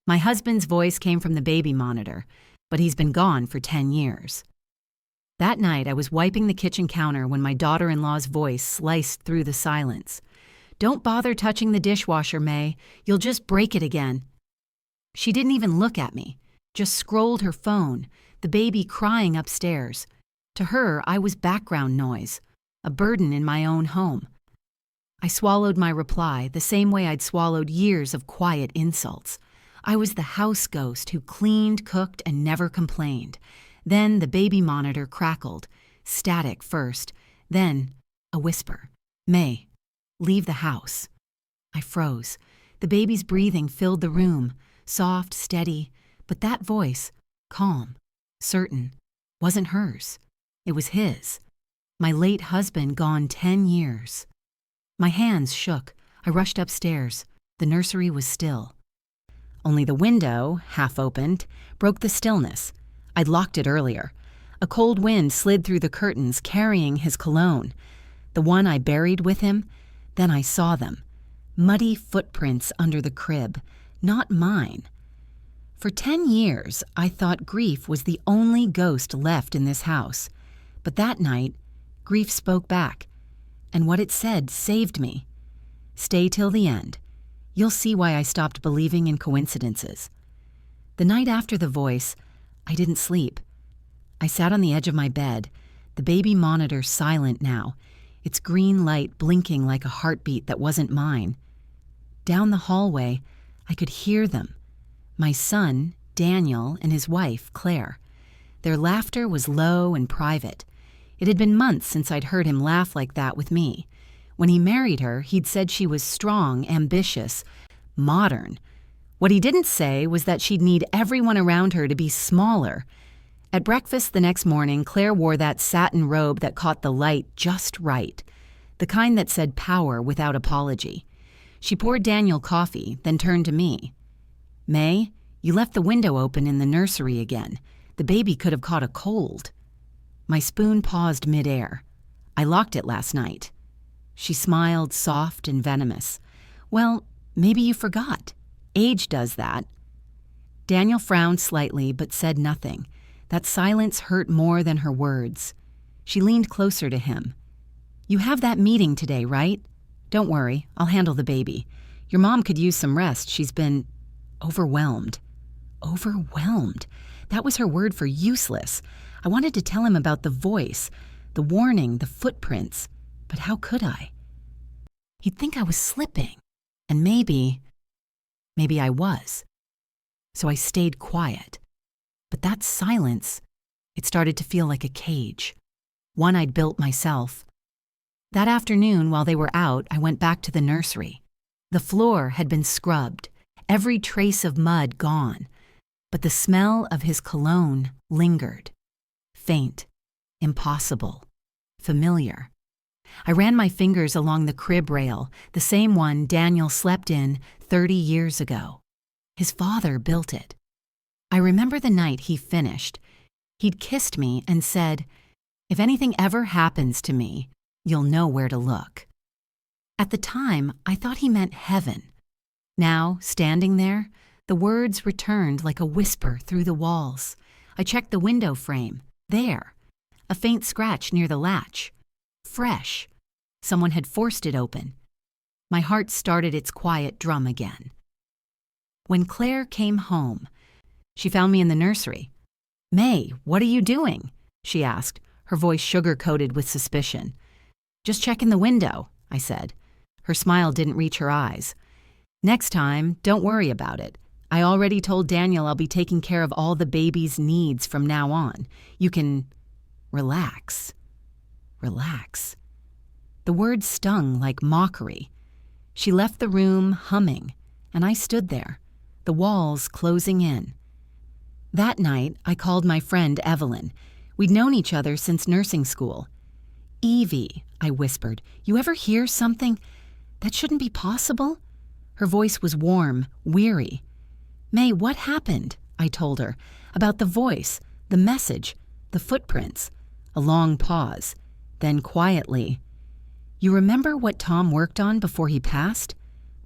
My husband's voice came from the baby monitor, but he's been gone for 10 years. That night, I was wiping the kitchen counter when my daughter-in-law's voice sliced through the silence. "Don't bother touching the dishwasher, May. You'll just break it again." She didn't even look at me, just scrolled her phone, the baby crying upstairs. To her, I was background noise, a burden in my own home. I swallowed my reply the same way I'd swallowed years of quiet insults. I was the house ghost who cleaned, cooked, and never complained. Then the baby monitor crackled, static first, then a whisper. "May, leave the house." I froze. The baby's breathing filled the room, soft, steady, but that voice, calm, certain, wasn't hers. It was his. My late husband gone 10 years. My hands shook. I rushed upstairs. The nursery was still. Only the window, half opened, broke the stillness. I'd locked it earlier. A cold wind slid through the curtains, carrying his cologne. The one I buried with him. Then I saw them. Muddy footprints under the crib. Not mine. For 10 years, I thought grief was the only ghost left in this house. But that night, grief spoke back. And what it said saved me. Stay till the end. You'll see why I stopped believing in coincidences. The night after the voice, I didn't sleep. I sat on the edge of my bed, the baby monitor silent now, its green light blinking like a heartbeat that wasn't mine. Down the hallway, I could hear them. My son, Daniel, and his wife, Claire. Their laughter was low and private. It had been months since I'd heard him laugh like that with me. When he married her, he'd said she was strong, ambitious, modern. What he didn't say was that she'd need everyone around her to be smaller. At breakfast the next morning, Claire wore that satin robe that caught the light just right, the kind that said power without apology. She poured Daniel coffee, then turned to me. "May, you left the window open in the nursery again. The baby could have caught a cold." My spoon paused midair. "I locked it last night." She smiled, soft and venomous. "Well, maybe you forgot. Age does that." Daniel frowned slightly but said nothing. That silence hurt more than her words. She leaned closer to him. "You have that meeting today, right? Don't worry, I'll handle the baby. Your mom could use some rest. She's been overwhelmed." Overwhelmed. That was her word for useless. I wanted to tell him about the voice, the warning, the footprints. But how could I? He'd think I was slipping. And maybe I was. So I stayed quiet. But that silence, it started to feel like a cage. One I'd built myself. That afternoon, while they were out, I went back to the nursery. The floor had been scrubbed, every trace of mud gone. But the smell of his cologne lingered. Faint, impossible, familiar. I ran my fingers along the crib rail, the same one Daniel slept in 30 years ago. His father built it. I remember the night he finished. He'd kissed me and said, "If anything ever happens to me, you'll know where to look." At the time, I thought he meant heaven. Now, standing there, the words returned like a whisper through the walls. I checked the window frame. There. A faint scratch near the latch. Fresh. Someone had forced it open. My heart started its quiet drum again. When Claire came home, she found me in the nursery. "May, what are you doing?" she asked, her voice sugar-coated with suspicion. "Just checking the window," I said. Her smile didn't reach her eyes. "Next time, don't worry about it. I already told Daniel I'll be taking care of all the baby's needs from now on. You can relax." Relax. The words stung like mockery. She left the room humming, and I stood there, the walls closing in. That night, I called my friend Evelyn. We'd known each other since nursing school. "Evie," I whispered, "you ever hear something that shouldn't be possible?" Her voice was warm, weary. "May, what happened?" I told her, about the voice, the message, the footprints. A long pause. Then quietly, "You remember what Tom worked on before he passed?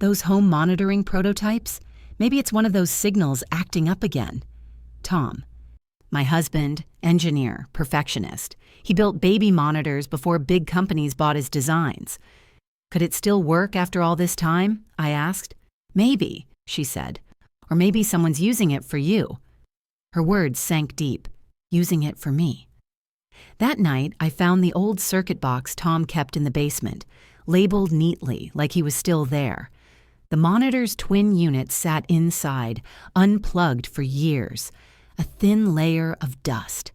Those home monitoring prototypes? Maybe it's one of those signals acting up again. Tom. My husband, engineer, perfectionist. He built baby monitors before big companies bought his designs. Could it still work after all this time? I asked. Maybe, she said. Or maybe someone's using it for you. Her words sank deep. Using it for me. That night, I found the old circuit box Tom kept in the basement, labeled neatly like he was still there. The monitor's twin units sat inside, unplugged for years, a thin layer of dust,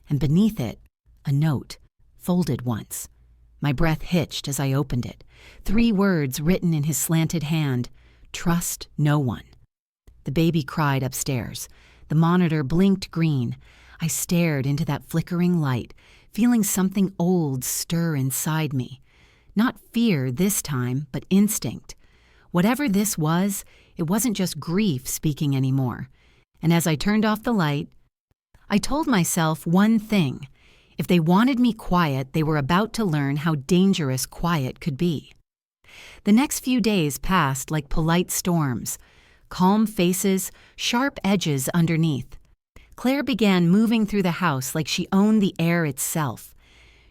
and beneath it, a note, folded once. My breath hitched as I opened it. 3 words written in his slanted hand, "Trust no one." The baby cried upstairs. The monitor blinked green. I stared into that flickering light, feeling something old stir inside me. Not fear this time, but instinct. Whatever this was, it wasn't just grief speaking anymore. And as I turned off the light, I told myself one thing. If they wanted me quiet, they were about to learn how dangerous quiet could be. The next few days passed like polite storms. Calm faces, sharp edges underneath. Claire began moving through the house like she owned the air itself.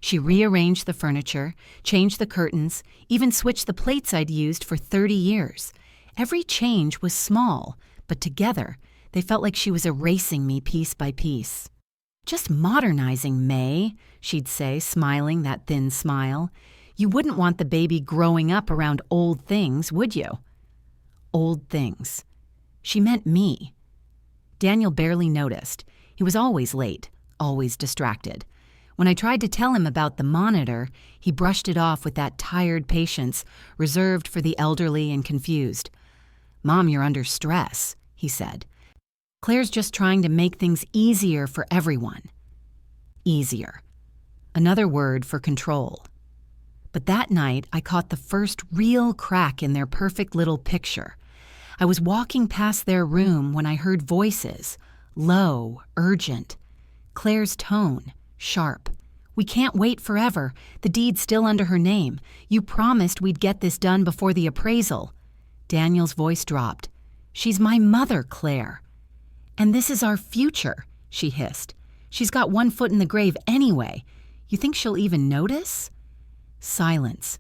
She rearranged the furniture, changed the curtains, even switched the plates I'd used for 30 years. Every change was small, but together, they felt like she was erasing me piece by piece. "Just modernizing, May," she'd say, smiling that thin smile. "You wouldn't want the baby growing up around old things, would you?" Old things. She meant me. Daniel barely noticed. He was always late, always distracted. When I tried to tell him about the monitor, he brushed it off with that tired patience reserved for the elderly and confused. "Mom, you're under stress," he said. "Claire's just trying to make things easier for everyone." Easier. Another word for control. But that night, I caught the first real crack in their perfect little picture. I was walking past their room when I heard voices, low, urgent. Claire's tone, sharp. "We can't wait forever. The deed's still under her name. You promised we'd get this done before the appraisal." Daniel's voice dropped. "She's my mother, Claire." "And this is our future," she hissed. "She's got one foot in the grave anyway. You think she'll even notice?" Silence.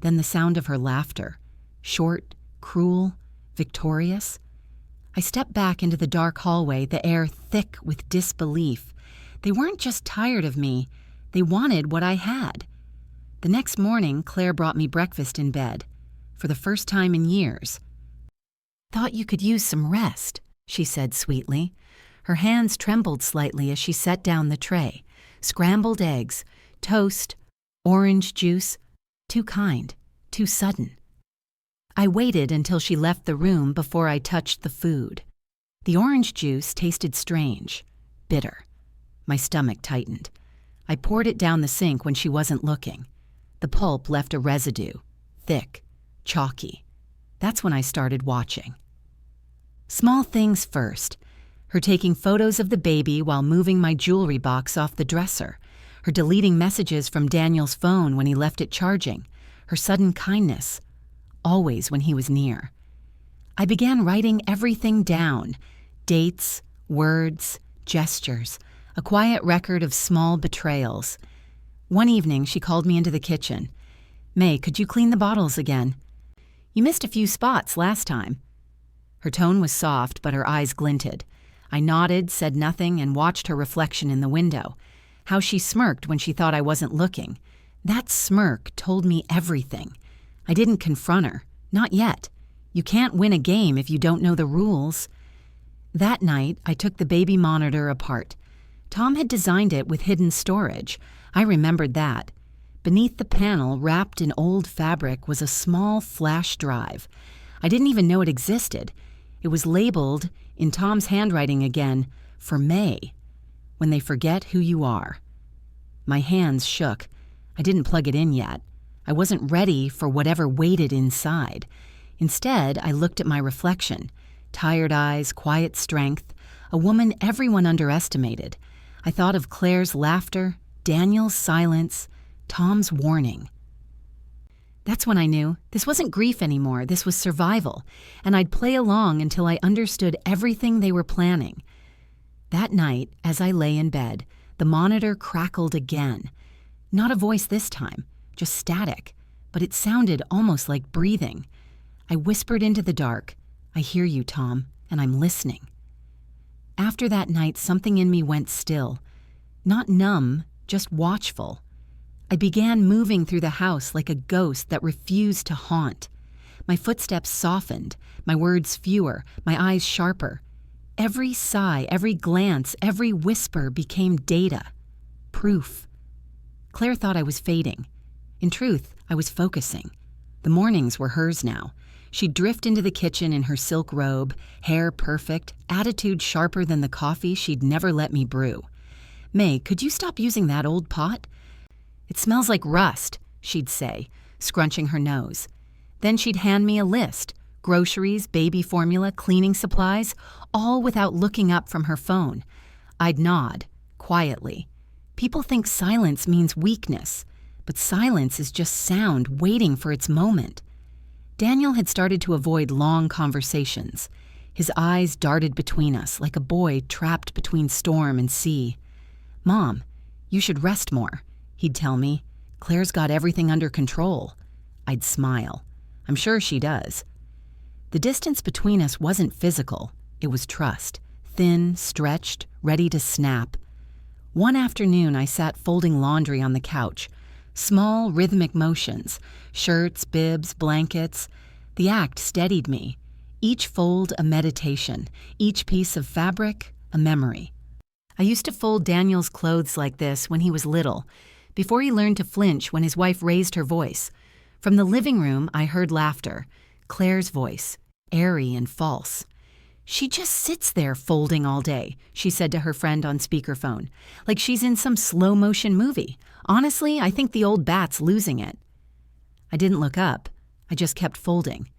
Then the sound of her laughter. Short, cruel, victorious. I stepped back into the dark hallway, the air thick with disbelief. They weren't just tired of me. They wanted what I had. The next morning, Claire brought me breakfast in bed. For the first time in years. "Thought you could use some rest," she said sweetly. Her hands trembled slightly as she set down the tray. Scrambled eggs, toast, orange juice. Too kind, too sudden. I waited until she left the room before I touched the food. The orange juice tasted strange, bitter. My stomach tightened. I poured it down the sink when she wasn't looking. The pulp left a residue, thick, chalky. That's when I started watching. Small things first. Her taking photos of the baby while moving my jewelry box off the dresser. Her deleting messages from Daniel's phone when he left it charging. Her sudden kindness. Always when he was near. I began writing everything down. Dates, words, gestures. A quiet record of small betrayals. One evening, she called me into the kitchen. "May, could you clean the bottles again? You missed a few spots last time." Her tone was soft, but her eyes glinted. I nodded, said nothing, and watched her reflection in the window. How she smirked when she thought I wasn't looking. That smirk told me everything. I didn't confront her. Not yet. You can't win a game if you don't know the rules. That night, I took the baby monitor apart. Tom had designed it with hidden storage. I remembered that. Beneath the panel, wrapped in old fabric, was a small flash drive. I didn't even know it existed. It was labeled, in Tom's handwriting again, for May. When they forget who you are. My hands shook. I didn't plug it in yet. I wasn't ready for whatever waited inside. Instead, I looked at my reflection. Tired eyes, quiet strength, a woman everyone underestimated. I thought of Claire's laughter, Daniel's silence, Tom's warning. That's when I knew this wasn't grief anymore, this was survival, and I'd play along until I understood everything they were planning. That night, as I lay in bed, the monitor crackled again. Not a voice this time, just static, but it sounded almost like breathing. I whispered into the dark, "I hear you, Tom, and I'm listening." After that night, something in me went still. Not numb, just watchful. I began moving through the house like a ghost that refused to haunt. My footsteps softened, my words fewer, my eyes sharper. Every sigh, every glance, every whisper became data. Proof. Claire thought I was fading. In truth, I was focusing. The mornings were hers now. She'd drift into the kitchen in her silk robe, hair perfect, attitude sharper than the coffee she'd never let me brew. "May, could you stop using that old pot?" "It smells like rust," she'd say, scrunching her nose. Then she'd hand me a list, groceries, baby formula, cleaning supplies, all without looking up from her phone. I'd nod, quietly. People think silence means weakness, but silence is just sound waiting for its moment. Daniel had started to avoid long conversations. His eyes darted between us like a boy trapped between storm and sea. "Mom, you should rest more," he'd tell me. "Claire's got everything under control." I'd smile. "I'm sure she does." The distance between us wasn't physical. It was trust, thin, stretched, ready to snap. One afternoon, I sat folding laundry on the couch. Small, rhythmic motions, shirts, bibs, blankets. The act steadied me. Each fold a meditation, each piece of fabric a memory. I used to fold Daniel's clothes like this when he was little, before he learned to flinch when his wife raised her voice. From the living room, I heard laughter, Claire's voice, airy and false. "She just sits there folding all day," she said to her friend on speakerphone, "like she's in some slow-motion movie. Honestly, I think the old bat's losing it." I didn't look up. I just kept folding.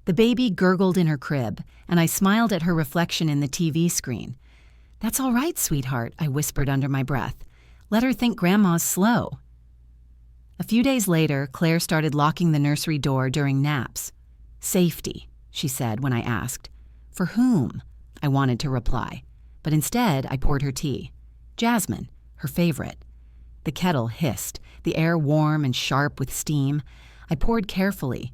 The baby gurgled in her crib, and I smiled at her reflection in the TV screen. "That's all right, sweetheart," I whispered under my breath. "Let her think Grandma's slow." A few days later, Claire started locking the nursery door during naps. "Safety," she said when I asked. "For whom?" I wanted to reply, but instead I poured her tea. Jasmine, her favorite. The kettle hissed, the air warm and sharp with steam. I poured carefully.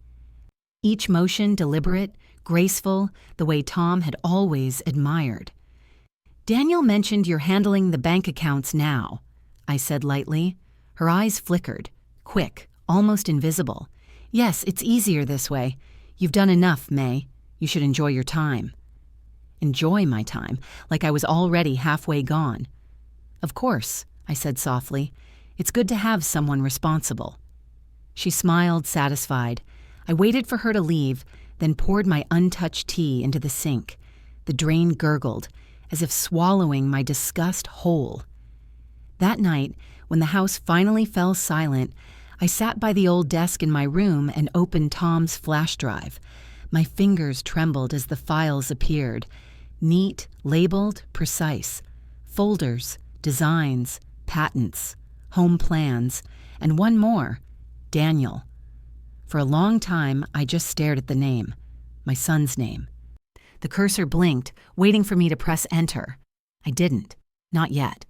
Each motion deliberate, graceful, the way Tom had always admired. "Daniel mentioned you're handling the bank accounts now," I said lightly. Her eyes flickered, quick, almost invisible. "Yes, it's easier this way. You've done enough, May. You should enjoy your time." Enjoy my time, like I was already halfway gone. "Of course," I said softly. "It's good to have someone responsible." She smiled, satisfied. I waited for her to leave, then poured my untouched tea into the sink. The drain gurgled, as if swallowing my disgust whole. That night, when the house finally fell silent, I sat by the old desk in my room and opened Tom's flash drive. My fingers trembled as the files appeared. Neat, labeled, precise. Folders, designs, patents, home plans, and one more, Daniel. For a long time, I just stared at the name, my son's name. The cursor blinked, waiting for me to press enter. I didn't, not yet.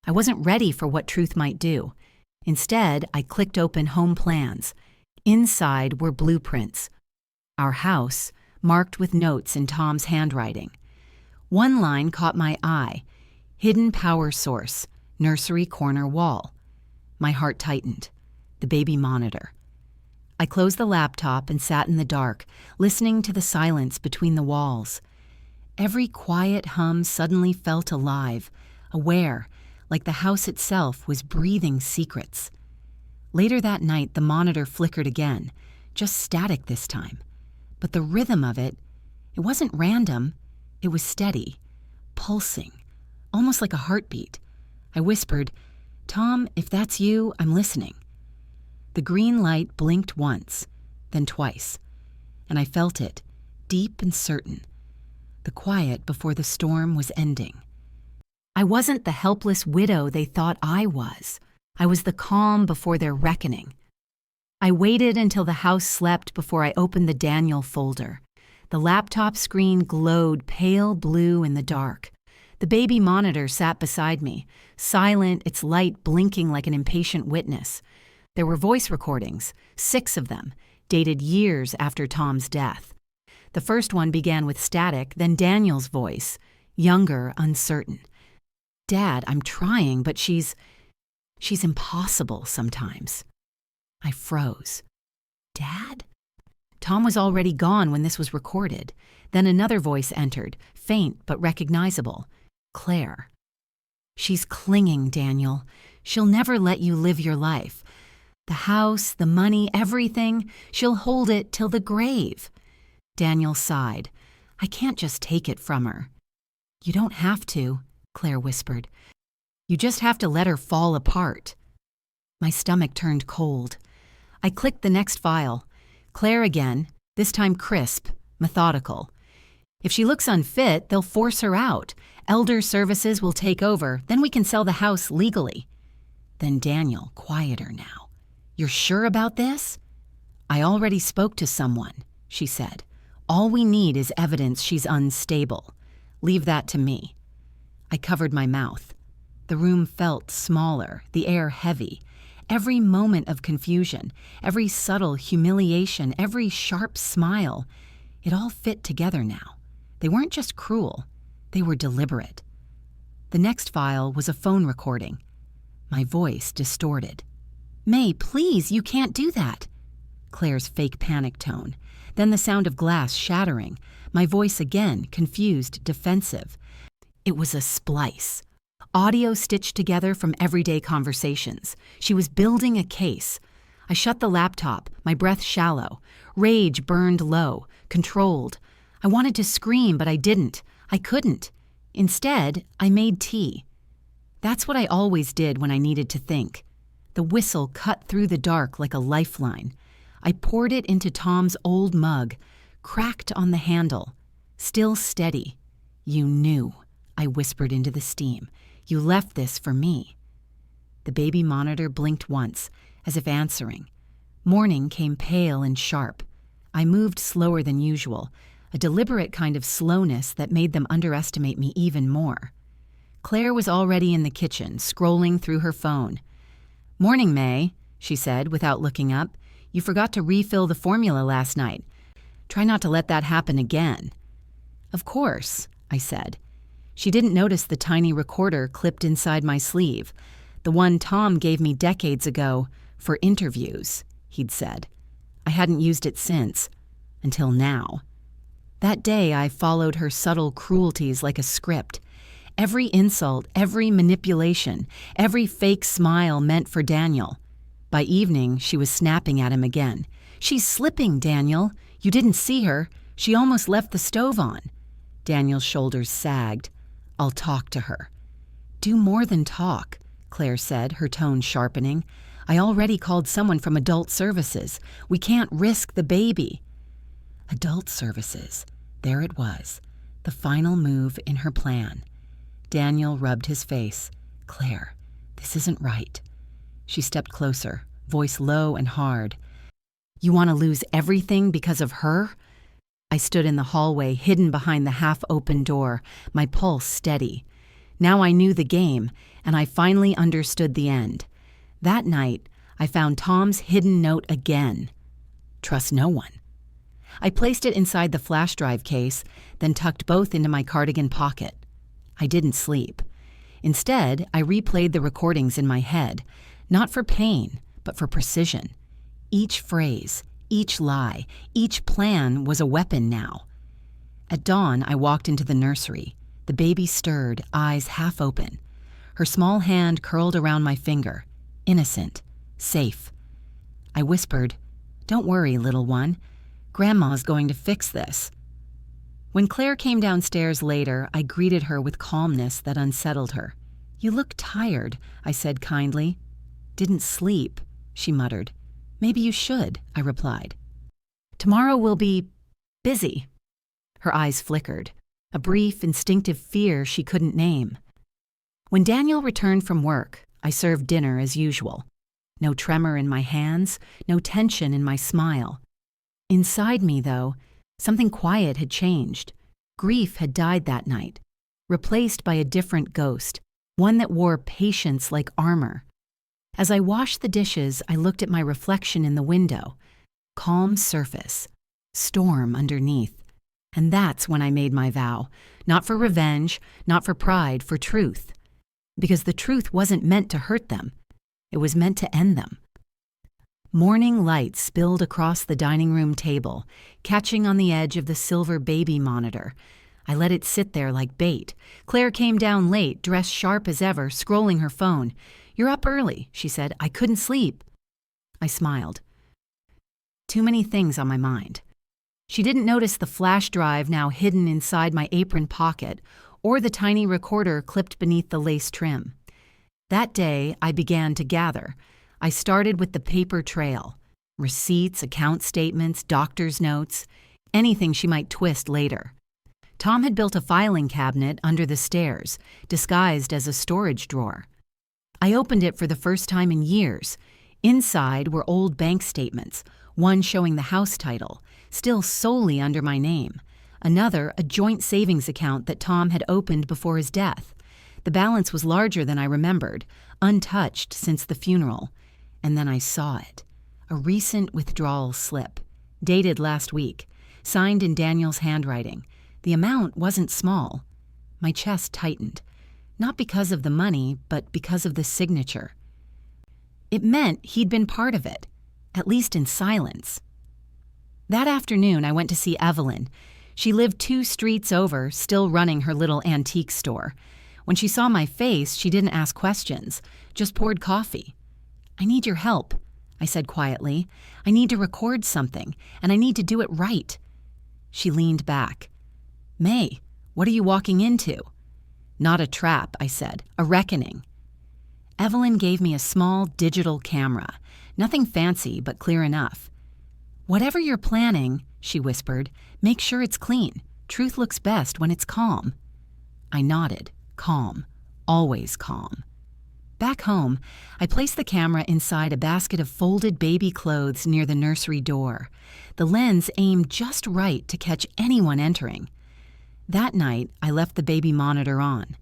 I wasn't ready for what truth might do. Instead, I clicked open home plans. Inside were blueprints. Our house, marked with notes in Tom's handwriting. One line caught my eye. Hidden power source, nursery corner wall. My heart tightened. The baby monitor. I closed the laptop and sat in the dark, listening to the silence between the walls. Every quiet hum suddenly felt alive, aware, like the house itself was breathing secrets. Later that night, the monitor flickered again, just static this time. But the rhythm of it wasn't random. It was steady, pulsing, almost like a heartbeat. I whispered, "Tom, if that's you, I'm listening." The green light blinked once, then twice, and I felt it, deep and certain. The quiet before the storm was ending. I wasn't the helpless widow they thought I was. I was the calm before their reckoning. I waited until the house slept before I opened the Daniel folder. The laptop screen glowed pale blue in the dark. The baby monitor sat beside me, silent, its light blinking like an impatient witness. There were voice recordings, 6 of them, dated years after Tom's death. The first one began with static, then Daniel's voice, younger, uncertain. "Dad, I'm trying, but she's impossible sometimes." I froze. "Dad?" Tom was already gone when this was recorded. Then another voice entered, faint but recognizable. Claire. "She's clinging, Daniel. She'll never let you live your life. The house, the money, everything, she'll hold it till the grave." Daniel sighed. "I can't just take it from her." "You don't have to," Claire whispered. "You just have to let her fall apart." My stomach turned cold. I clicked the next file. Claire again, this time crisp, methodical. "If she looks unfit, they'll force her out. Elder services will take over, then we can sell the house legally." Then Daniel, quieter now. "You're sure about this?" "I already spoke to someone," she said. "All we need is evidence she's unstable. Leave that to me." I covered my mouth. The room felt smaller, the air heavy. Every moment of confusion, every subtle humiliation, every sharp smile, it all fit together now. They weren't just cruel, they were deliberate. The next file was a phone recording. My voice distorted. "May, please, you can't do that." Claire's fake panic tone. Then the sound of glass shattering. My voice again, confused, defensive. It was a splice. Audio stitched together from everyday conversations. She was building a case. I shut the laptop, my breath shallow. Rage burned low, controlled. I wanted to scream, but I didn't. I couldn't. Instead, I made tea. That's what I always did when I needed to think. The whistle cut through the dark like a lifeline. I poured it into Tom's old mug, cracked on the handle. Still steady. "You knew," I whispered into the steam. "You left this for me." The baby monitor blinked once, as if answering. Morning came pale and sharp. I moved slower than usual, a deliberate kind of slowness that made them underestimate me even more. Claire was already in the kitchen, scrolling through her phone. "Morning, May," she said without looking up. "You forgot to refill the formula last night. Try not to let that happen again." "Of course," I said. She didn't notice the tiny recorder clipped inside my sleeve, the one Tom gave me decades ago for interviews, he'd said. I hadn't used it since, until now. That day I followed her subtle cruelties like a script. Every insult, every manipulation, every fake smile meant for Daniel. By evening, she was snapping at him again. "She's slipping, Daniel. You didn't see her. She almost left the stove on." Daniel's shoulders sagged. "I'll talk to her." "Do more than talk," Claire said, her tone sharpening. "I already called someone from Adult Services. We can't risk the baby." Adult Services. There it was, the final move in her plan. Daniel rubbed his face. "Claire, this isn't right." She stepped closer, voice low and hard. "You want to lose everything because of her?" I stood in the hallway, hidden behind the half-open door, my pulse steady. Now I knew the game, and I finally understood the end. That night, I found Tom's hidden note again. "Trust no one." I placed it inside the flash drive case, then tucked both into my cardigan pocket. I didn't sleep. Instead, I replayed the recordings in my head, not for pain, but for precision. Each phrase, each lie, each plan was a weapon now. At dawn, I walked into the nursery. The baby stirred, eyes half open. Her small hand curled around my finger. Innocent. Safe. I whispered, "Don't worry, little one. Grandma's going to fix this." When Claire came downstairs later, I greeted her with calmness that unsettled her. "You look tired," I said kindly. "Didn't sleep," she muttered. "Maybe you should," I replied. "Tomorrow will be busy." Her eyes flickered, a brief, instinctive fear she couldn't name. When Daniel returned from work, I served dinner as usual. No tremor in my hands, no tension in my smile. Inside me, though, something quiet had changed. Grief had died that night, replaced by a different ghost, one that wore patience like armor. As I washed the dishes, I looked at my reflection in the window. Calm surface, storm underneath. And that's when I made my vow. Not for revenge, not for pride, for truth. Because the truth wasn't meant to hurt them. It was meant to end them. Morning light spilled across the dining room table, catching on the edge of the silver baby monitor. I let it sit there like bait. Claire came down late, dressed sharp as ever, scrolling her phone. "You're up early," she said. "I couldn't sleep." I smiled. Too many things on my mind. She didn't notice the flash drive now hidden inside my apron pocket, or the tiny recorder clipped beneath the lace trim. That day, I began to gather. I started with the paper trail. Receipts, account statements, doctor's notes, anything she might twist later. Tom had built a filing cabinet under the stairs, disguised as a storage drawer. I opened it for the first time in years. Inside were old bank statements, one showing the house title, still solely under my name, another a joint savings account that Tom had opened before his death. The balance was larger than I remembered, untouched since the funeral. And then I saw it. A recent withdrawal slip, dated last week, signed in Daniel's handwriting. The amount wasn't small. My chest tightened, not because of the money, but because of the signature. It meant he'd been part of it, at least in silence. That afternoon, I went to see Evelyn. She lived 2 streets over, still running her little antique store. When she saw my face, she didn't ask questions, just poured coffee. "I need your help," I said quietly. "I need to record something, and I need to do it right." She leaned back. "May, what are you walking into?" "Not a trap," I said, "a reckoning." Evelyn gave me a small digital camera, nothing fancy but clear enough. "Whatever you're planning," she whispered, "make sure it's clean. Truth looks best when it's calm." I nodded, calm, always calm. Back home, I placed the camera inside a basket of folded baby clothes near the nursery door, the lens aimed just right to catch anyone entering. That night, I left the baby monitor on.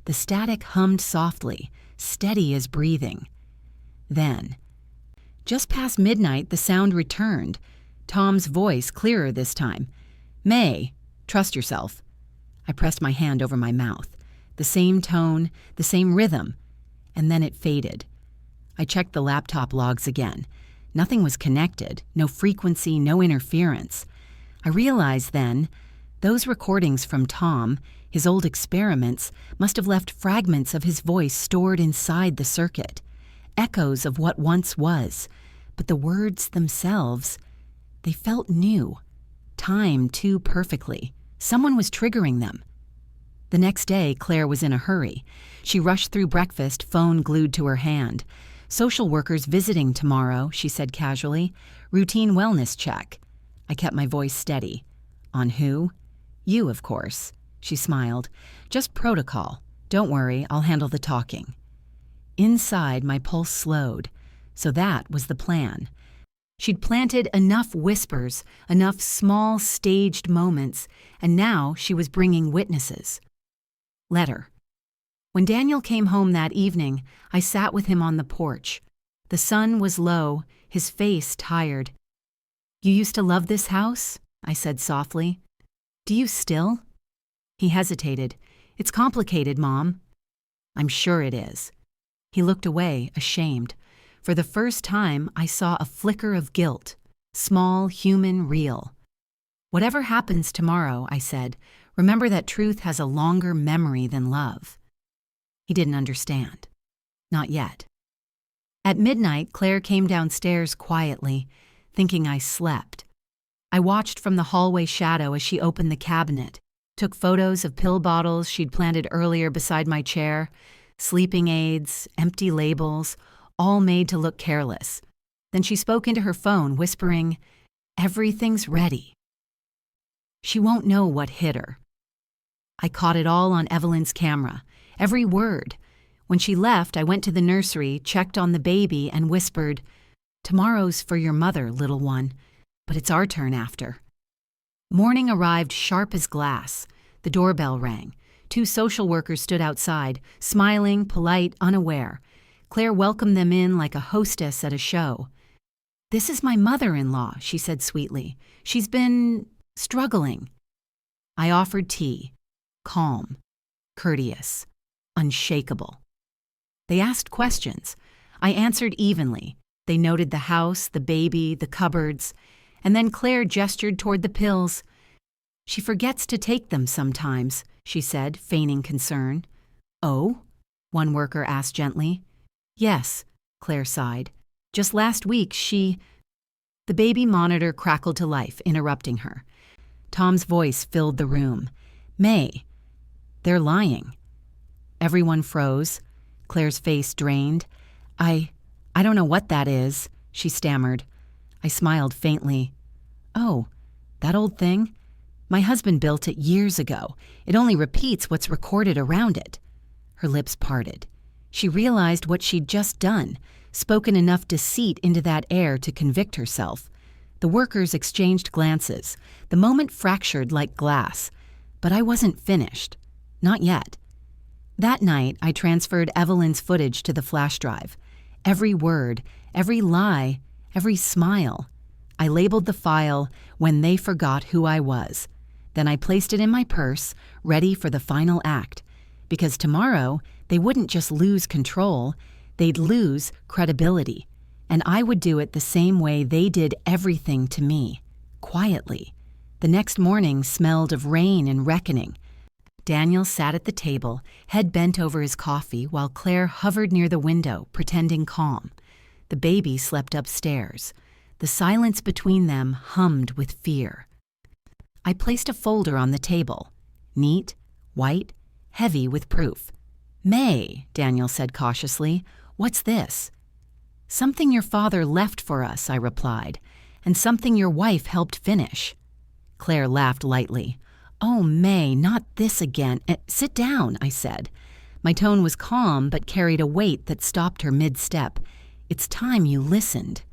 The static hummed softly, steady as breathing. Then, just past midnight, the sound returned, Tom's voice clearer this time. "May, trust yourself." I pressed my hand over my mouth. The same tone, the same rhythm. And then it faded. I checked the laptop logs again. Nothing was connected, no frequency, no interference. I realized then, those recordings from Tom, his old experiments, must have left fragments of his voice stored inside the circuit. Echoes of what once was. But the words themselves, they felt new, timed too perfectly. Someone was triggering them. The next day, Claire was in a hurry. She rushed through breakfast, phone glued to her hand. "Social workers visiting tomorrow," she said casually. "Routine wellness check." I kept my voice steady. "On who?" "You, of course." She smiled. "Just protocol. Don't worry, I'll handle the talking." Inside, my pulse slowed. So that was the plan. She'd planted enough whispers, enough small, staged moments, and now she was bringing witnesses. Letter. When Daniel came home that evening, I sat with him on the porch. The sun was low, his face tired. "You used to love this house?" I said softly. "Do you still?" He hesitated. "It's complicated, Mom." "I'm sure it is." He looked away, ashamed. For the first time, I saw a flicker of guilt. Small, human, real. "Whatever happens tomorrow," I said, "remember that truth has a longer memory than love." He didn't understand. Not yet. At midnight, Claire came downstairs quietly, thinking I slept. I watched from the hallway shadow as she opened the cabinet, took photos of pill bottles she'd planted earlier beside my chair, sleeping aids, empty labels, all made to look careless. Then she spoke into her phone, whispering, "Everything's ready." She won't know what hit her. I caught it all on Evelyn's camera, every word. When she left, I went to the nursery, checked on the baby, and whispered, "Tomorrow's for your mother, little one, but it's our turn after." Morning arrived sharp as glass. The doorbell rang. 2 social workers stood outside, smiling, polite, unaware. Claire welcomed them in like a hostess at a show. "This is my mother-in-law," she said sweetly. "She's been struggling." I offered tea. Calm, courteous, unshakable. They asked questions. I answered evenly. They noted the house, the baby, the cupboards, and then Claire gestured toward the pills. "She forgets to take them sometimes," she said, feigning concern. "Oh?" one worker asked gently. "Yes," Claire sighed. "Just last week The baby monitor crackled to life, interrupting her. Tom's voice filled the room. "May, they're lying." Everyone froze. Claire's face drained. I don't know what that is," she stammered. I smiled faintly. "Oh, that old thing? My husband built it years ago. It only repeats what's recorded around it." Her lips parted. She realized what she'd just done, spoken enough deceit into that air to convict herself. The workers exchanged glances. The moment fractured like glass. But I wasn't finished. Not yet. That night, I transferred Evelyn's footage to the flash drive. Every word, every lie, every smile. I labeled the file "When They Forgot Who I Was." Then I placed it in my purse, ready for the final act. Because tomorrow, they wouldn't just lose control, they'd lose credibility. And I would do it the same way they did everything to me, quietly. The next morning smelled of rain and reckoning. Daniel sat at the table, head bent over his coffee, while Claire hovered near the window, pretending calm. The baby slept upstairs. The silence between them hummed with fear. I placed a folder on the table. Neat, white, heavy with proof. "May," Daniel said cautiously, "what's this?" "Something your father left for us," I replied, "and something your wife helped finish." Claire laughed lightly. "Oh, May, not this again. Sit down," I said. My tone was calm but carried a weight that stopped her mid-step. "It's time you listened."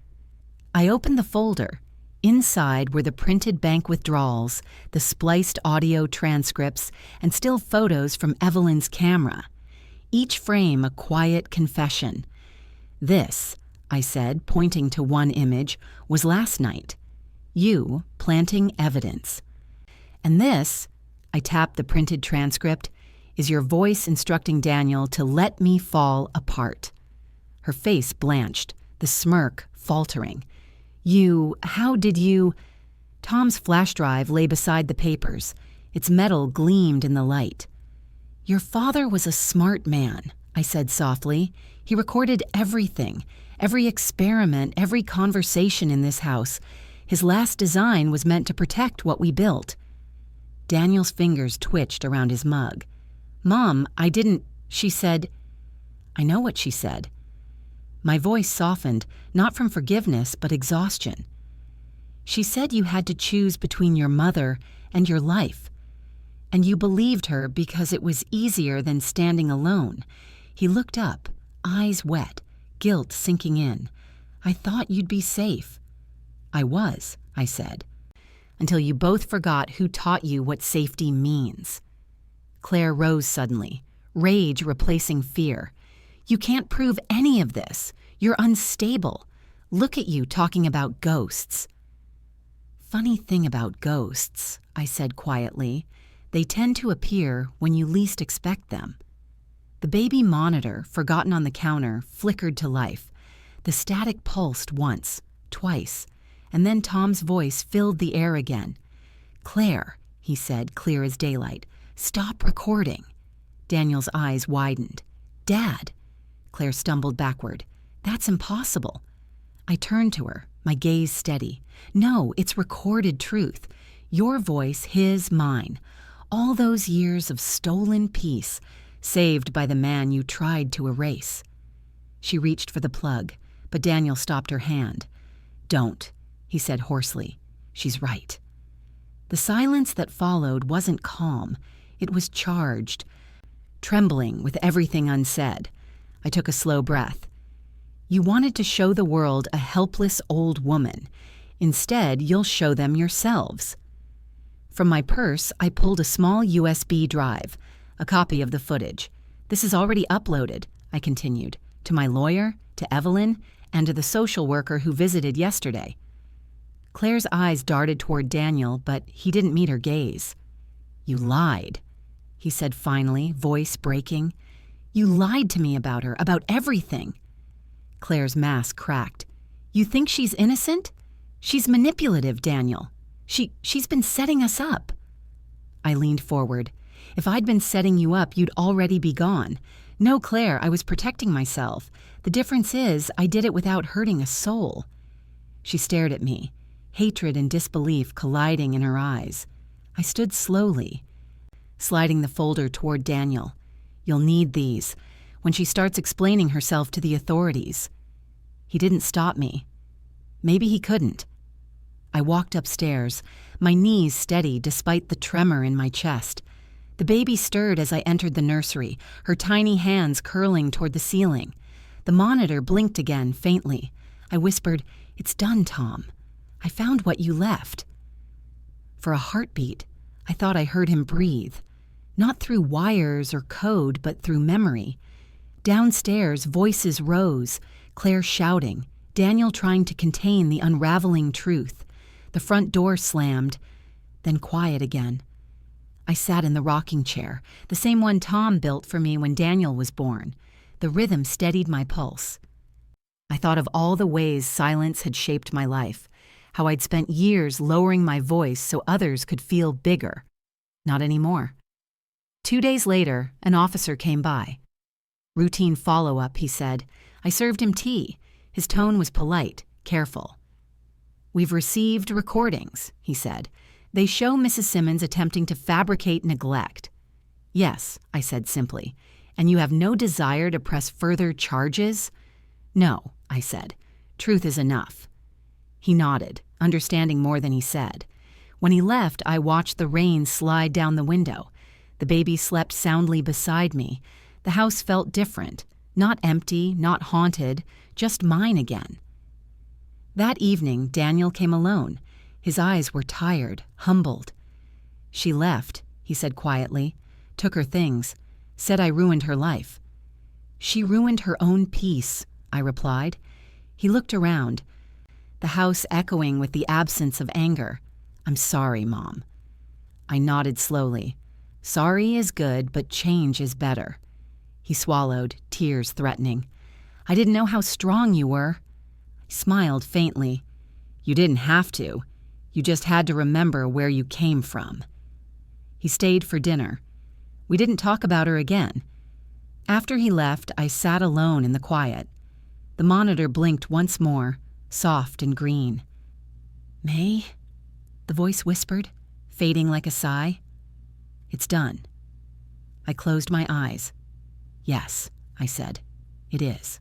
I opened the folder. Inside were the printed bank withdrawals, the spliced audio transcripts, and still photos from Evelyn's camera. Each frame a quiet confession. "This," I said, pointing to one image, "was last night. You planting evidence. And this," I tapped the printed transcript, "is your voice instructing Daniel to let me fall apart." Her face blanched, the smirk faltering. How did you?" Tom's flash drive lay beside the papers. Its metal gleamed in the light. "Your father was a smart man," I said softly. "He recorded everything, every experiment, every conversation in this house. His last design was meant to protect what we built." Daniel's fingers twitched around his mug. "Mom, I didn't," she said. I know what she said. My voice softened, not from forgiveness, but exhaustion. "She said you had to choose between your mother and your life. And you believed her because it was easier than standing alone." He looked up, eyes wet, guilt sinking in. "I thought you'd be safe." "I was," I said. "Until you both forgot who taught you what safety means." Claire rose suddenly, rage replacing fear. "You can't prove any of this. You're unstable. Look at you talking about ghosts." "Funny thing about ghosts," I said quietly. "They tend to appear when you least expect them." The baby monitor, forgotten on the counter, flickered to life. The static pulsed once, twice, and then Tom's voice filled the air again. "Claire," he said, clear as daylight, "stop recording." Daniel's eyes widened. "Dad." Claire stumbled backward. "That's impossible." I turned to her, my gaze steady. "No, it's recorded truth. Your voice, his, mine. All those years of stolen peace, saved by the man you tried to erase." She reached for the plug, but Daniel stopped her hand. "Don't," he said hoarsely. "She's right." The silence that followed wasn't calm. It was charged, trembling with everything unsaid. I took a slow breath. You wanted to show the world a helpless old woman. Instead, you'll show them yourselves. From my purse, I pulled a small USB drive, a copy of the footage. This is already uploaded, I continued, to my lawyer, to Evelyn, and to the social worker who visited yesterday. Claire's eyes darted toward Daniel, but he didn't meet her gaze. You lied, he said finally, voice breaking. You lied to me about her, about everything. Claire's mask cracked. You think she's innocent? She's manipulative, Daniel. She's been setting us up. I leaned forward. If I'd been setting you up, you'd already be gone. No, Claire, I was protecting myself. The difference is, I did it without hurting a soul. She stared at me, hatred and disbelief colliding in her eyes. I stood slowly, sliding the folder toward Daniel. You'll need these when she starts explaining herself to the authorities. He didn't stop me. Maybe he couldn't. I walked upstairs, my knees steady despite the tremor in my chest. The baby stirred as I entered the nursery, her tiny hands curling toward the ceiling. The monitor blinked again, faintly. I whispered, It's done, Tom. I found what you left. For a heartbeat, I thought I heard him breathe. Not through wires or code, but through memory. Downstairs, voices rose, Claire shouting, Daniel trying to contain the unraveling truth. The front door slammed, then quiet again. I sat in the rocking chair, the same one Tom built for me when Daniel was born. The rhythm steadied my pulse. I thought of all the ways silence had shaped my life, how I'd spent years lowering my voice so others could feel bigger. Not anymore. 2 days later, an officer came by. Routine follow-up, he said. I served him tea. His tone was polite, careful. We've received recordings, he said. They show Mrs. Simmons attempting to fabricate neglect. Yes, I said simply. And you have no desire to press further charges? No, I said. Truth is enough. He nodded, understanding more than he said. When he left, I watched the rain slide down the window. The baby slept soundly beside me. The house felt different. Not empty, not haunted, just mine again. That evening, Daniel came alone. His eyes were tired, humbled. She left, he said quietly, took her things, said I ruined her life. She ruined her own peace, I replied. He looked around, the house echoing with the absence of anger. I'm sorry, Mom. I nodded slowly. Sorry is good, but change is better. He swallowed, tears threatening. I didn't know how strong you were. I smiled faintly. You didn't have to. You just had to remember where you came from. He stayed for dinner. We didn't talk about her again. After he left, I sat alone in the quiet. The monitor blinked once more, soft and green. May? The voice whispered, fading like a sigh. It's done. I closed my eyes. Yes, I said, it is.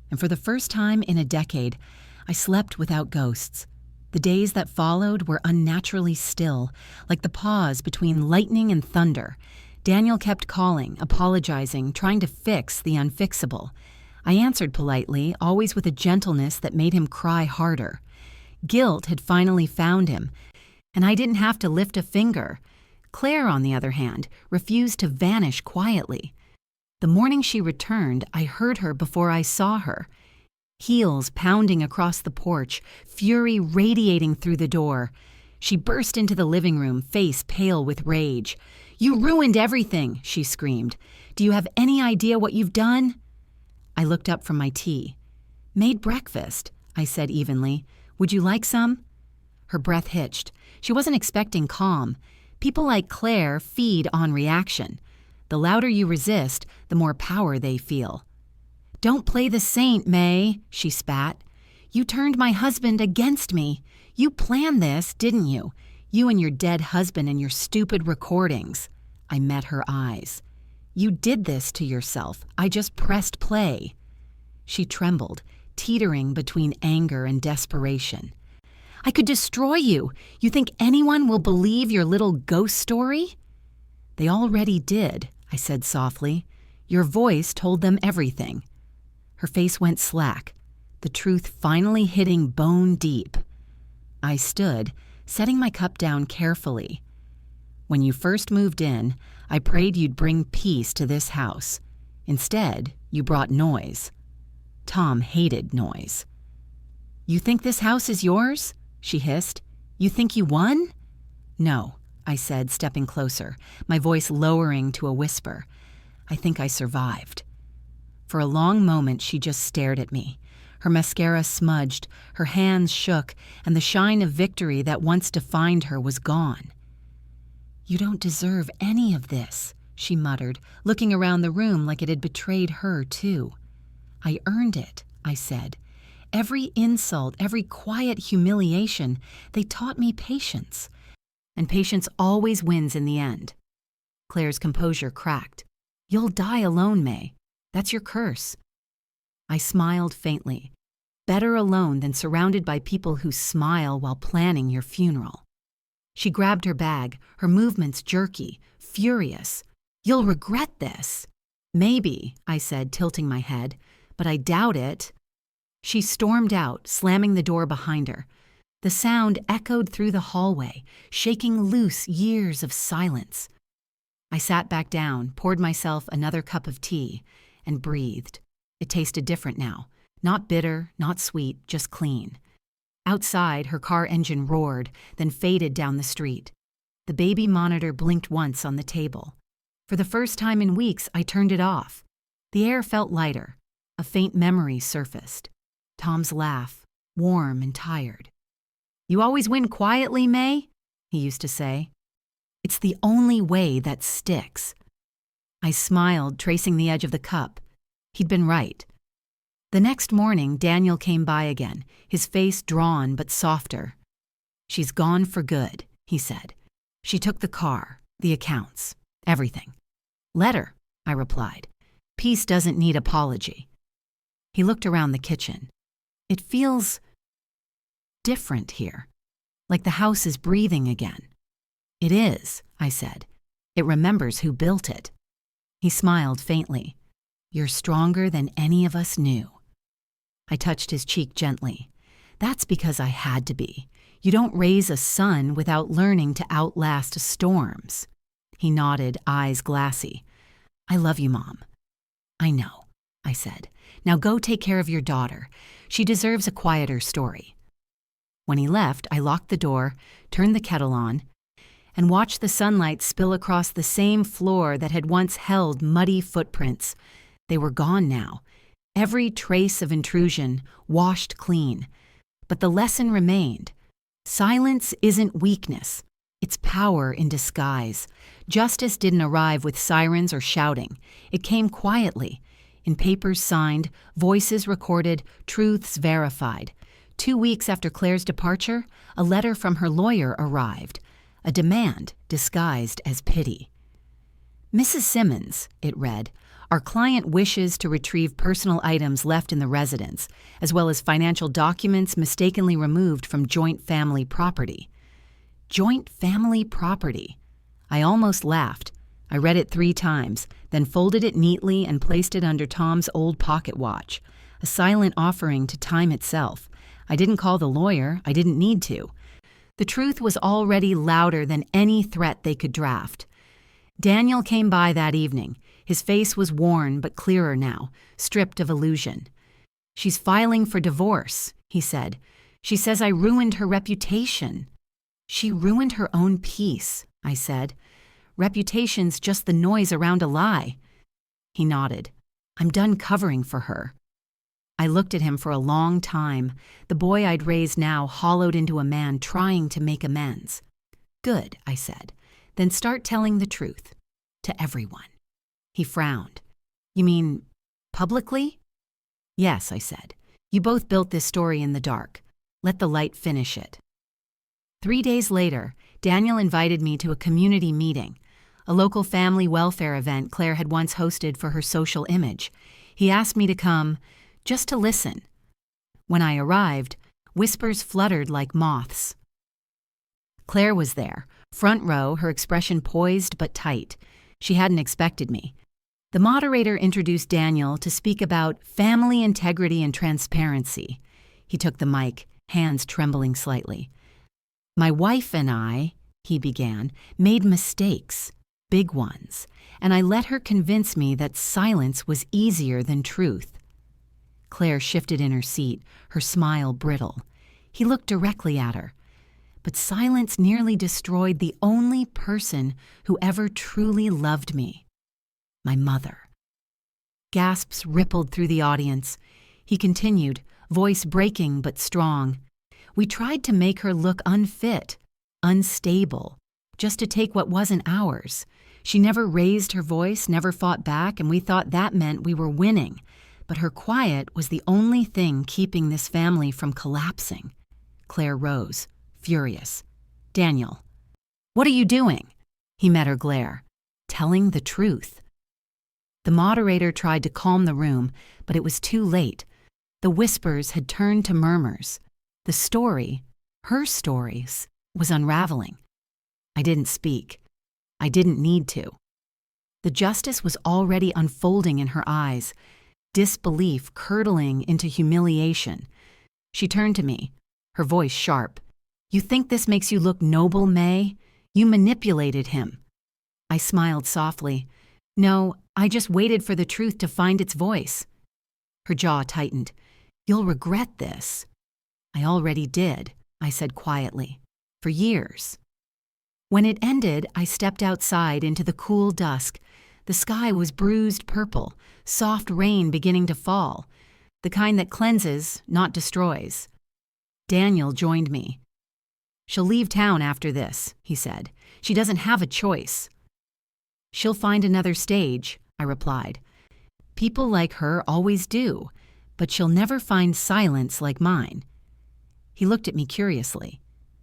And for the first time in a decade, I slept without ghosts. The days that followed were unnaturally still, like the pause between lightning and thunder. Daniel kept calling, apologizing, trying to fix the unfixable. I answered politely, always with a gentleness that made him cry harder. Guilt had finally found him, and I didn't have to lift a finger. Claire, on the other hand, refused to vanish quietly. The morning she returned, I heard her before I saw her. Heels pounding across the porch, fury radiating through the door. She burst into the living room, face pale with rage. You ruined everything, she screamed. Do you have any idea what you've done? I looked up from my tea. Made breakfast, I said evenly. Would you like some? Her breath hitched. She wasn't expecting calm. People like Claire feed on reaction. The louder you resist, the more power they feel. Don't play the saint, May, she spat. You turned my husband against me. You planned this, didn't you? You and your dead husband and your stupid recordings. I met her eyes. You did this to yourself. I just pressed play. She trembled, teetering between anger and desperation. I could destroy you. You think anyone will believe your little ghost story? They already did, I said softly. Your voice told them everything." Her face went slack, the truth finally hitting bone deep. I stood, setting my cup down carefully. "When you first moved in, I prayed you'd bring peace to this house. Instead, you brought noise." Tom hated noise. "You think this house is yours?" she hissed. "You think you won?" "No," I said, stepping closer, my voice lowering to a whisper. "I think I survived." For a long moment, she just stared at me. Her mascara smudged, her hands shook, and the shine of victory that once defined her was gone. "You don't deserve any of this," she muttered, looking around the room like it had betrayed her, too. "I earned it," I said. "Every insult, every quiet humiliation, they taught me patience. And patience always wins in the end." Claire's composure cracked. "You'll die alone, May. That's your curse." I smiled faintly. Better alone than surrounded by people who smile while planning your funeral. She grabbed her bag, her movements jerky, furious. "You'll regret this." "Maybe," I said, tilting my head, "but I doubt it." She stormed out, slamming the door behind her. The sound echoed through the hallway, shaking loose years of silence. I sat back down, poured myself another cup of tea, and breathed. It tasted different now. Not bitter, not sweet, just clean. Outside, her car engine roared, then faded down the street. The baby monitor blinked once on the table. For the first time in weeks, I turned it off. The air felt lighter. A faint memory surfaced. Tom's laugh, warm and tired. "You always win quietly, May?" he used to say. "It's the only way that sticks." I smiled, tracing the edge of the cup. He'd been right. The next morning, Daniel came by again, his face drawn but softer. "She's gone for good," he said. "She took the car, the accounts, everything." "Let her," I replied. "Peace doesn't need apology." He looked around the kitchen. "It feels different here, like the house is breathing again." "It is," I said. "It remembers who built it." He smiled faintly. "You're stronger than any of us knew." I touched his cheek gently. "That's because I had to be. You don't raise a son without learning to outlast storms." He nodded, eyes glassy. "I love you, Mom." "I know," I said. "Now go take care of your daughter. She deserves a quieter story." When he left, I locked the door, turned the kettle on, and watched the sunlight spill across the same floor that had once held muddy footprints. They were gone now. Every trace of intrusion washed clean. But the lesson remained. Silence isn't weakness. It's power in disguise. Justice didn't arrive with sirens or shouting. It came quietly, in papers signed, voices recorded, truths verified. 2 weeks after Claire's departure, a letter from her lawyer arrived, a demand disguised as pity. "Mrs. Simmons," it read, "our client wishes to retrieve personal items left in the residence, as well as financial documents mistakenly removed from joint family property." Joint family property. I almost laughed. I read it 3 times, then folded it neatly and placed it under Tom's old pocket watch, a silent offering to time itself. I didn't call the lawyer. I didn't need to. The truth was already louder than any threat they could draft. Daniel came by that evening. His face was worn but clearer now, stripped of illusion. "She's filing for divorce," he said. "She says I ruined her reputation." "She ruined her own peace," I said. "Reputation's just the noise around a lie." He nodded. "I'm done covering for her." I looked at him for a long time, the boy I'd raised now hollowed into a man trying to make amends. "Good," I said. "Then start telling the truth. To everyone." He frowned. "You mean publicly?" "Yes," I said. "You both built this story in the dark. Let the light finish it." 3 days later, Daniel invited me to a community meeting, a local family welfare event Claire had once hosted for her social image. He asked me to come, just to listen. When I arrived, whispers fluttered like moths. Claire was there, front row, her expression poised but tight. She hadn't expected me. The moderator introduced Daniel to speak about family integrity and transparency. He took the mic, hands trembling slightly. "My wife and I," he began, "made mistakes, big ones, and I let her convince me that silence was easier than truth." Claire shifted in her seat, her smile brittle. He looked directly at her. "But silence nearly destroyed the only person who ever truly loved me. My mother." Gasps rippled through the audience. He continued, voice breaking but strong. "We tried to make her look unfit, unstable, just to take what wasn't ours. She never raised her voice, never fought back, and we thought that meant we were winning. But her quiet was the only thing keeping this family from collapsing." Claire rose, furious. "Daniel, what are you doing?" He met her glare. "Telling the truth." The moderator tried to calm the room, but it was too late. The whispers had turned to murmurs. The story, her stories, was unraveling. I didn't speak. I didn't need to. The justice was already unfolding in her eyes, disbelief curdling into humiliation. She turned to me, her voice sharp. "You think this makes you look noble, May? You manipulated him." I smiled softly. "No, I just waited for the truth to find its voice." Her jaw tightened. "You'll regret this." "I already did," I said quietly. "For years." When it ended, I stepped outside into the cool dusk. The sky was bruised purple, soft rain beginning to fall, the kind that cleanses, not destroys. Daniel joined me. "She'll leave town after this," he said. "She doesn't have a choice." "She'll find another stage," I replied. "People like her always do, but she'll never find silence like mine." He looked at me curiously.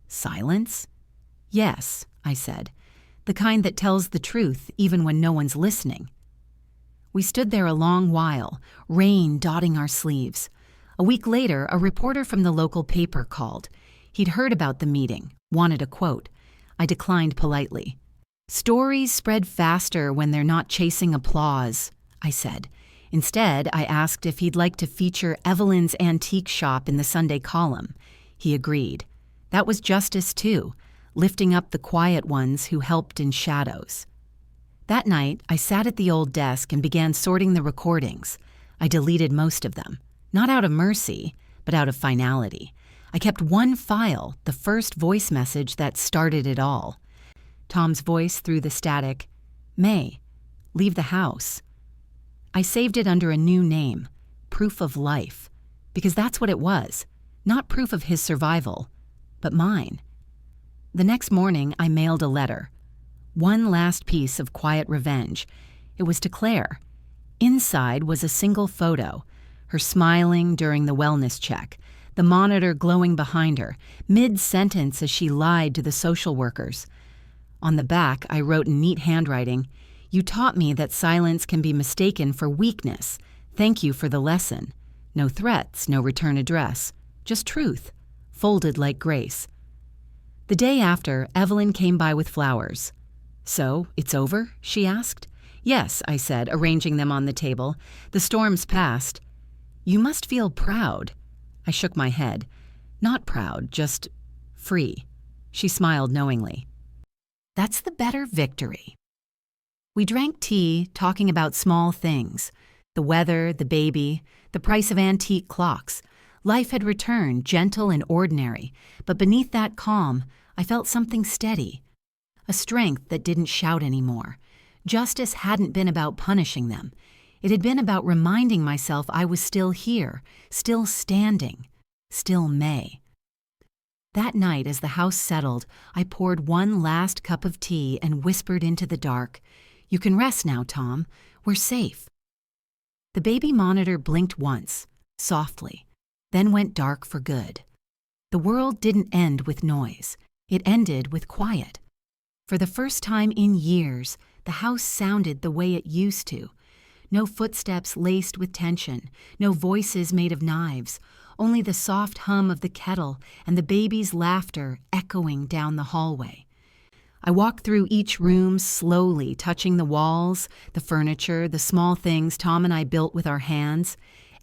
"Silence?" "Yes," I said. "The kind that tells the truth even when no one's listening." We stood there a long while, rain dotting our sleeves. A week later, a reporter from the local paper called. He'd heard about the meeting, wanted a quote. I declined politely. "Stories spread faster when they're not chasing applause," I said. Instead, I asked if he'd like to feature Evelyn's antique shop in the Sunday column. He agreed. That was justice, too, lifting up the quiet ones who helped in shadows. That night, I sat at the old desk and began sorting the recordings. I deleted most of them, not out of mercy, but out of finality. I kept one file, the first voice message that started it all. Tom's voice through the static, "May, leave the house." I saved it under a new name, Proof of Life, because that's what it was, not proof of his survival, but mine. The next morning, I mailed a letter. One last piece of quiet revenge. It was to Claire. Inside was a single photo, her smiling during the wellness check, the monitor glowing behind her, mid-sentence as she lied to the social workers. On the back, I wrote in neat handwriting, "You taught me that silence can be mistaken for weakness. Thank you for the lesson. No threats, no return address. Just truth, folded like grace." The day after, Evelyn came by with flowers. "So, it's over?" she asked. "Yes," I said, arranging them on the table. "The storm's passed." "You must feel proud." I shook my head. "Not proud, just free." She smiled knowingly. "That's the better victory." We drank tea, talking about small things. The weather, the baby, the price of antique clocks. Life had returned, gentle and ordinary, but beneath that calm, I felt something steady. A strength that didn't shout anymore. Justice hadn't been about punishing them. It had been about reminding myself I was still here, still standing, still May. That night, as the house settled, I poured one last cup of tea and whispered into the dark, "You can rest now, Tom. We're safe." The baby monitor blinked once, softly, then went dark for good. The world didn't end with noise. It ended with quiet. For the first time in years, the house sounded the way it used to. No footsteps laced with tension, no voices made of knives, only the soft hum of the kettle and the baby's laughter echoing down the hallway. I walked through each room slowly, touching the walls, the furniture, the small things Tom and I built with our hands.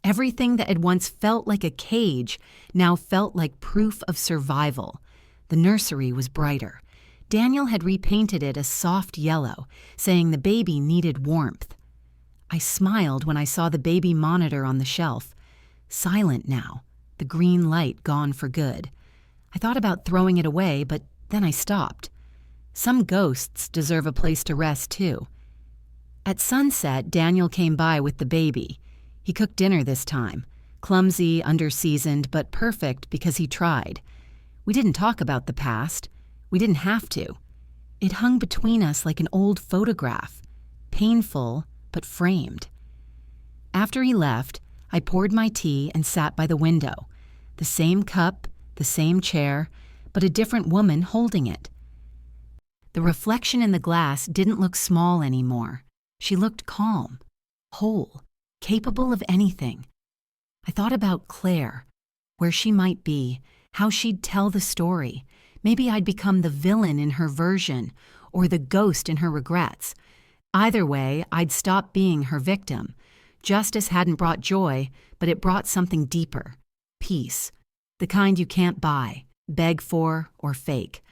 Everything that had once felt like a cage now felt like proof of survival. The nursery was brighter. Daniel had repainted it a soft yellow, saying the baby needed warmth. I smiled when I saw the baby monitor on the shelf. Silent now, the green light gone for good. I thought about throwing it away, but then I stopped. Some ghosts deserve a place to rest, too. At sunset, Daniel came by with the baby. He cooked dinner this time. Clumsy, under-seasoned, but perfect because he tried. We didn't talk about the past. We didn't have to. It hung between us like an old photograph. Painful, but framed. After he left, I poured my tea and sat by the window. The same cup, the same chair, but a different woman holding it. The reflection in the glass didn't look small anymore. She looked calm, whole, capable of anything. I thought about Claire, where she might be, how she'd tell the story. Maybe I'd become the villain in her version, or the ghost in her regrets. Either way, I'd stop being her victim. Justice hadn't brought joy, but it brought something deeper. Peace. The kind you can't buy, beg for, or fake.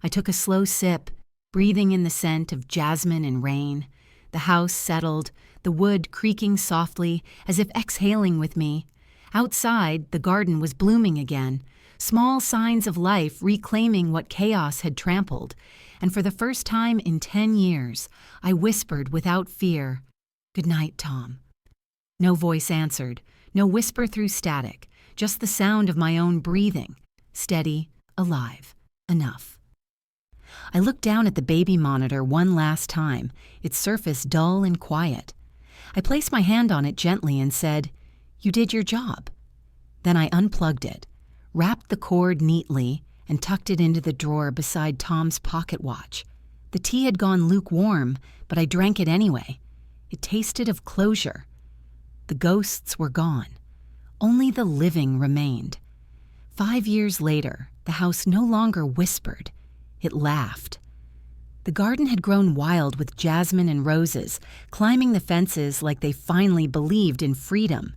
I took a slow sip, breathing in the scent of jasmine and rain. The house settled, the wood creaking softly, as if exhaling with me. Outside, the garden was blooming again, small signs of life reclaiming what chaos had trampled. And for the first time in 10 years, I whispered without fear, "Good night, Tom." No voice answered, no whisper through static, just the sound of my own breathing, steady, alive, enough. I looked down at the baby monitor one last time, its surface dull and quiet. I placed my hand on it gently and said, "You did your job." Then I unplugged it, wrapped the cord neatly, and tucked it into the drawer beside Tom's pocket watch. The tea had gone lukewarm, but I drank it anyway. It tasted of closure. The ghosts were gone. Only the living remained. 5 years later, the house no longer whispered. It laughed. The garden had grown wild with jasmine and roses, climbing the fences like they finally believed in freedom.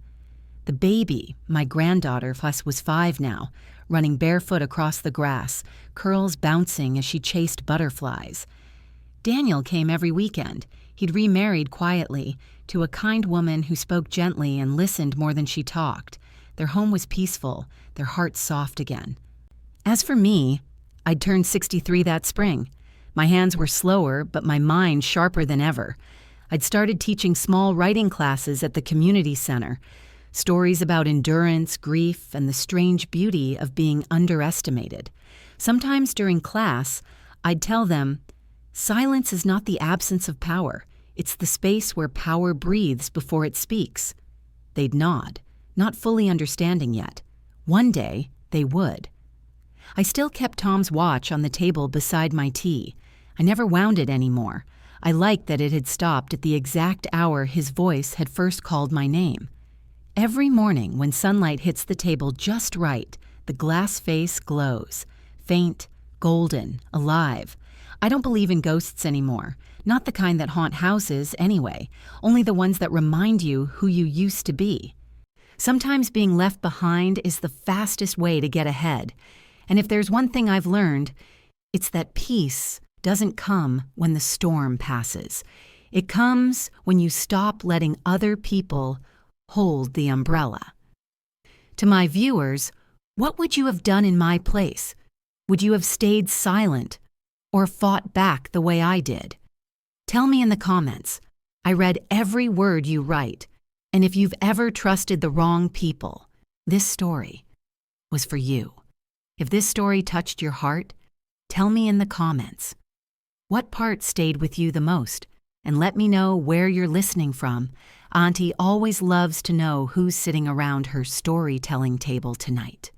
The baby, my granddaughter, Fuss was 5 now, running barefoot across the grass, curls bouncing as she chased butterflies. Daniel came every weekend. He'd remarried quietly to a kind woman who spoke gently and listened more than she talked. Their home was peaceful, their hearts soft again. As for me, I'd turned 63 that spring. My hands were slower, but my mind sharper than ever. I'd started teaching small writing classes at the community center, stories about endurance, grief, and the strange beauty of being underestimated. Sometimes during class, I'd tell them, "Silence is not the absence of power. It's the space where power breathes before it speaks." They'd nod, not fully understanding yet. One day, they would. I still kept Tom's watch on the table beside my tea. I never wound it anymore. I liked that it had stopped at the exact hour his voice had first called my name. Every morning when sunlight hits the table just right, the glass face glows. Faint, golden, alive. I don't believe in ghosts anymore. Not the kind that haunt houses, anyway. Only the ones that remind you who you used to be. Sometimes being left behind is the fastest way to get ahead. And if there's one thing I've learned, it's that peace doesn't come when the storm passes. It comes when you stop letting other people hold the umbrella. To my viewers, what would you have done in my place? Would you have stayed silent or fought back the way I did? Tell me in the comments. I read every word you write, and if you've ever trusted the wrong people, this story was for you. If this story touched your heart, tell me in the comments. What part stayed with you the most? And let me know where you're listening from. Auntie always loves to know who's sitting around her storytelling table tonight.